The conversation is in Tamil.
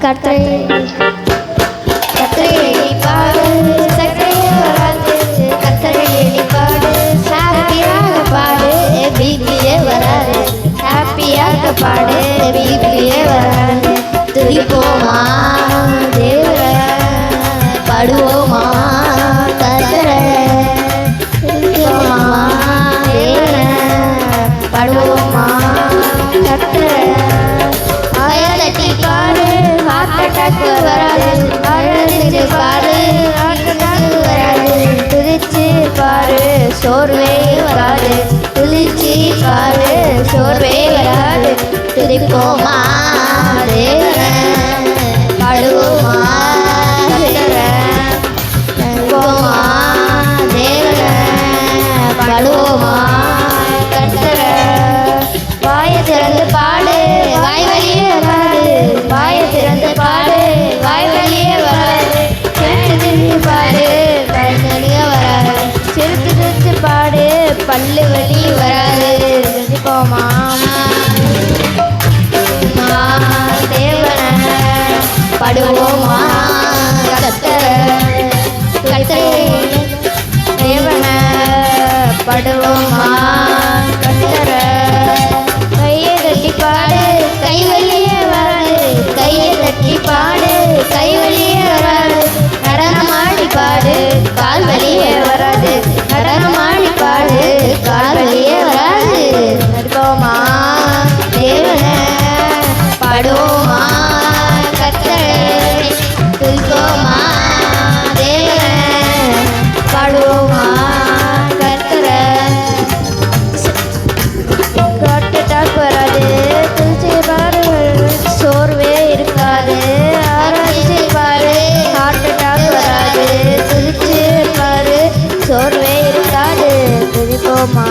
கர்த்தரை பாடு, சக்கரையே வராது. கர்த்தரை பாடு, ஹாப்பியாக பாடு, பிபியே வராது. ஹாப்பியாக பாடு, பிபியே வராது. துதிப்போமா தேவரை, பாடுவோமா கர்த்தரை. துதிப்போமா தேவரை, பாடுவோமா கர்த்தரை. ஆயத்தட்டி பாடு, ஹார்ட் அட்டாக் வராது. ஆயத்தட்டி பாடு, ஹார்ட் அட்டாக் வராது. துதிச்சு பாரு, சோர்வே வராது. துதிச்சு பாரு, சோர்வே வராது. துதிப்போமா தேவரை, பாடுவோமா கர்த்தரை. துதிப்போமா தேவரை, பாடுவோமா கர்த்தரை. வாயை திறந்து பாடு, வாய் வழியே வராது. வாயை திறந்து பாடு, வாய் வழியே வராது. சிரித்து பாடு, வாய் வழியே வராது. சிரித்து பாடு, பல்லு வலி வராது. துதிப்போமா தேவனை, பாடுவோமா கர்த்தரை. தேவனை, பாடுவோமா கர்த்தரை. கையை தட்டி பாடு, கை வழியே வராது. கையை தட்டி பாடு, கை வழியே வராது. நடனமாடி பாடு, கால் வழியே வராது. நடனமாடி பாடு, கால் வழியே வராது. நடிப்போமா தேவனை, பாடுவோமா கர்த்தரை. துதிப்போமா தேவனை, பாடுவோமா கர்த்தரை. ஹார்ட் அட்டாக் வராது. துதிச்சு பாரு, சோர்வே இருக்காது. ஆராய்ச்சி பாரு, ஹார்ட் அட்டாக் வராது. துதிச்சு பாரு, சோர்வே இருக்காது. துதிப்போமா